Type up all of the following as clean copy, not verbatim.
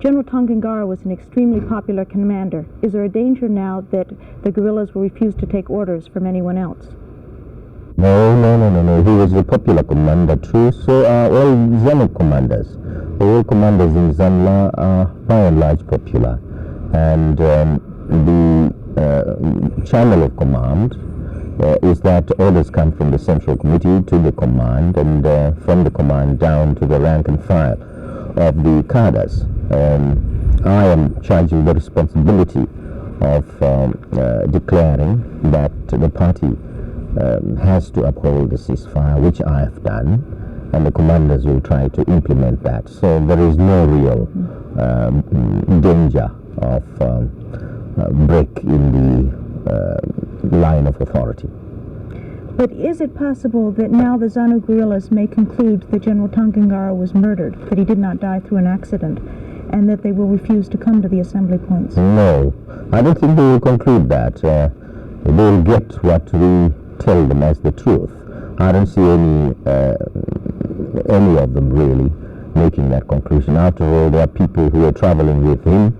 General Tongogara was an extremely popular commander. Is there a danger now that the guerrillas will refuse to take orders from anyone else? No. He was a popular commander too. So are all ZANU commanders. All commanders in Zanla are by and large popular. And the channel of command is that orders come from the Central Committee to the command, and from the command down to the rank and file of the cadres. I am charged with the responsibility of declaring that the party has to uphold the ceasefire, which I have done, and the commanders will try to implement that. So there is no real danger of break in the line of authority. But is it possible that now the ZANU guerrillas may conclude that General Tongogara was murdered, that he did not die through an accident, and that they will refuse to come to the assembly points? No, I don't think they will conclude that. They will get what we tell them as the truth. I don't see any of them really making that conclusion. After all, there are people who are traveling with him,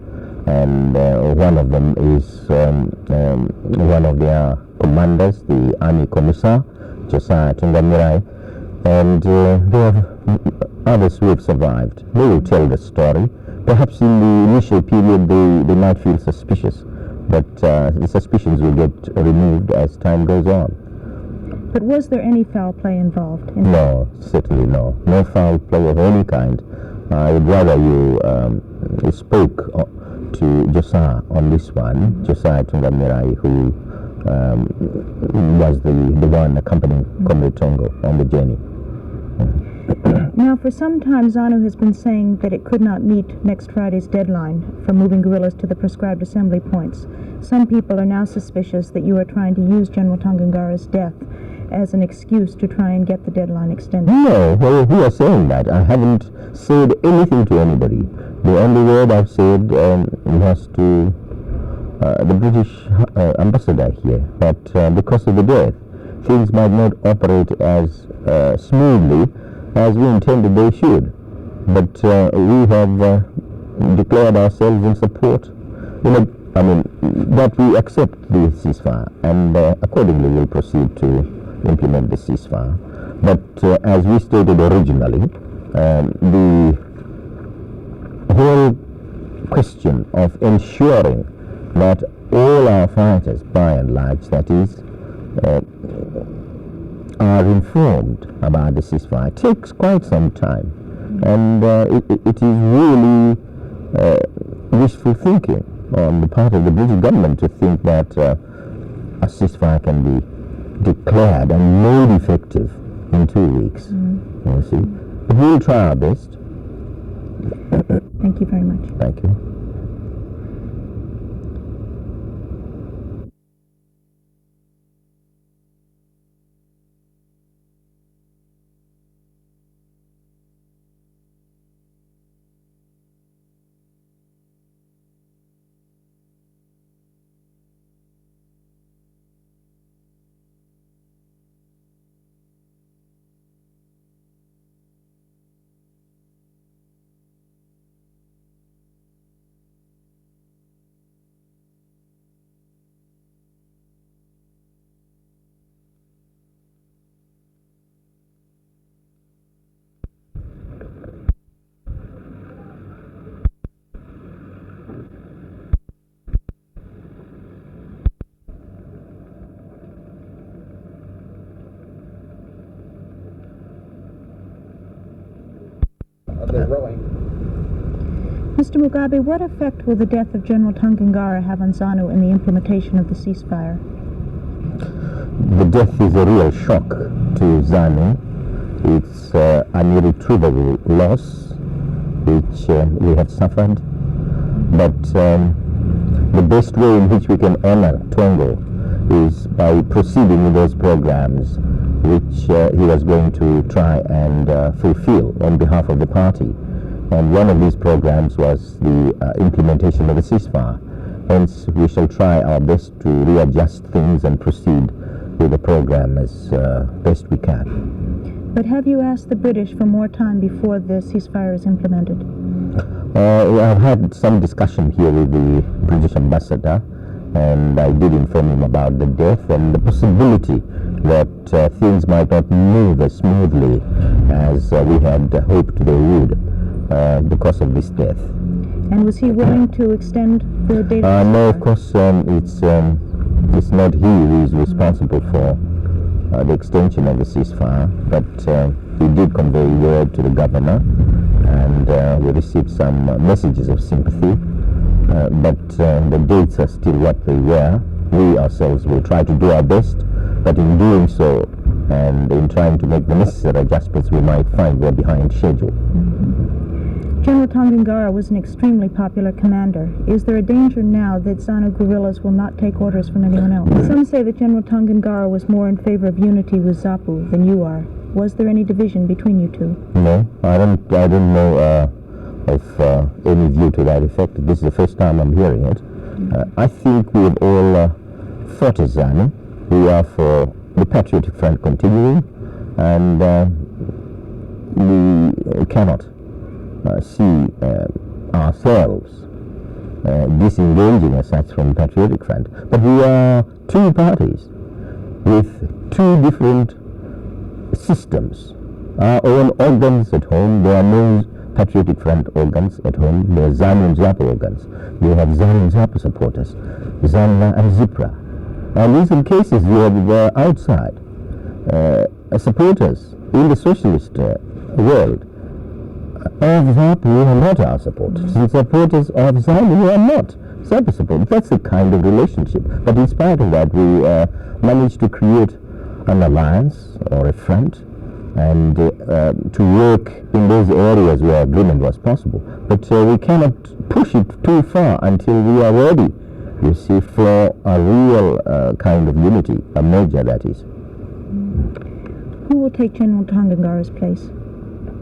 and one of them is one of their commanders, the Army Commissar, Josiah Magama, and there are others who have survived. They will tell the story. Perhaps in the initial period they might feel suspicious, but the suspicions will get removed as time goes on. But was there any foul play involved? No, certainly no. No foul play of any kind. I would rather you spoke to Josiah on this one, Josiah Magama, who was the one accompanying Comrade Tongo on the journey. Now, for some time, ZANU has been saying that it could not meet next Friday's deadline for moving guerrillas to the prescribed assembly points. Some people are now suspicious that you are trying to use General Tongogara's death as an excuse to try and get the deadline extended. No, well, who are saying that? I haven't said anything to anybody. The only word I've said was to the British ambassador here, that because of the death, things might not operate as smoothly as we intended they should. But we have declared ourselves in support, that we accept the ceasefire, and accordingly we'll proceed to implement the ceasefire. But as we stated originally, the whole question of ensuring that all our fighters, by and large, that is, are informed about the ceasefire takes quite some time, and it is really wishful thinking on the part of the British government to think that a ceasefire can be declared and made effective in 2 weeks. You see, but we'll try our best. Thank you very much. Thank you. Mr. Mugabe, what effect will the death of General Tongogara have on ZANU in the implementation of the ceasefire? The death is a real shock to ZANU. It's an irretrievable loss which we have suffered. But the best way in which we can honor Tongo is by proceeding with those programs which he was going to try and fulfill on behalf of the party. And one of these programs was the implementation of the ceasefire. Hence, we shall try our best to readjust things and proceed with the program as best we can. But have you asked the British for more time before the ceasefire is implemented? I've had some discussion here with the British ambassador, and I did inform him about the death and the possibility that things might not move as smoothly as we had hoped they would because of this death. And was he willing to extend the date? No, of course, it's not he who is responsible for the extension of the ceasefire, but he did convey word to the governor, and we received some messages of sympathy, but the dates are still what they were. We ourselves will try to do our best, but in doing so and in trying to make the necessary adjustments, we might find we're behind schedule. General Tongogara was an extremely popular commander. Is there a danger now that ZANU guerrillas will not take orders from anyone else? Some say that General Tongogara was more in favor of unity with ZAPU than you are. Was there any division between you two? No, I don't know of any view to that effect. This is the first time I'm hearing it. I think we've all fought as ZANU. We are for the Patriotic Front continuing, and we cannot see ourselves disengaging as such from the Patriotic Front. But we are two parties with two different systems. Our own organs at home, there are no Patriotic Front organs at home. There are ZANU and ZAPU organs. We have ZANU and ZAPU supporters, ZANLA and ZIPRA. And in some cases, we have outside supporters in the socialist world of ZAPU who are not our supporters, and supporters of ZANU who are not ZAPU supporters. That's the kind of relationship. But in spite of that, we managed to create an alliance or a front, and to work in those areas where agreement was possible. But we cannot push it too far until we are ready, you see, for a real kind of unity, a merger, that is. Who will take General Tongogara's place?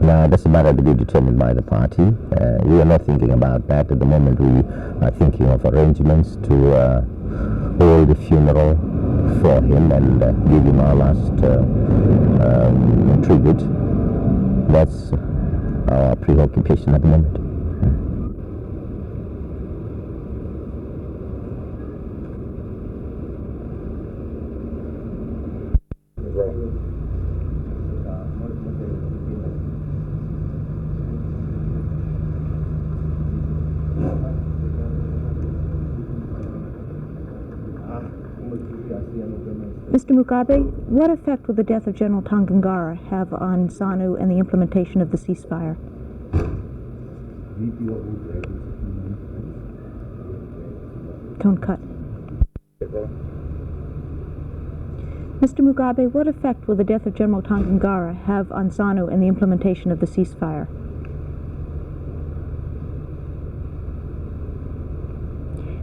Now, that's a matter to be determined by the party. We are not thinking about that. At the moment, we are thinking of arrangements to hold a funeral for him and give him our last tribute. That's our preoccupation at the moment. Mr. Mugabe, what effect will the death of General Tongogara have on ZANU and the implementation of the ceasefire? Don't cut. Mr. Mugabe, what effect will the death of General Tongogara have on ZANU and the implementation of the ceasefire?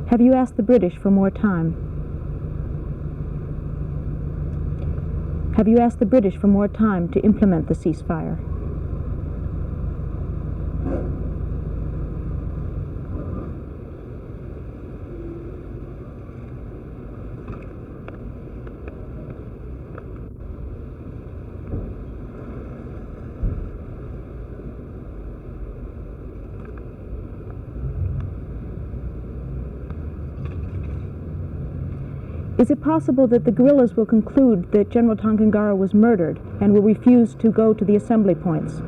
Have you asked the British for more time? Have you asked the British for more time to implement the ceasefire? Is it possible that the guerrillas will conclude that General Tongogara was murdered and will refuse to go to the assembly points?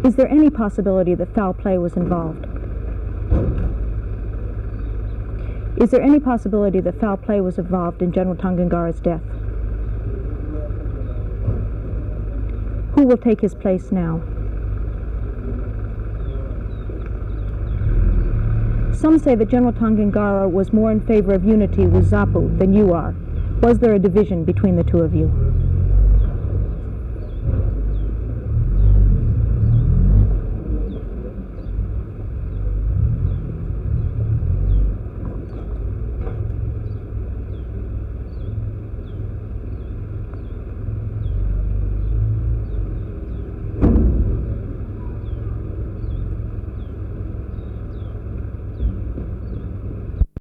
Is there any possibility that foul play was involved? Is there any possibility that foul play was involved in General Tongogara's death? Who will take his place now? Some say that General Tongogara was more in favor of unity with ZAPU than you are. Was there a division between the two of you?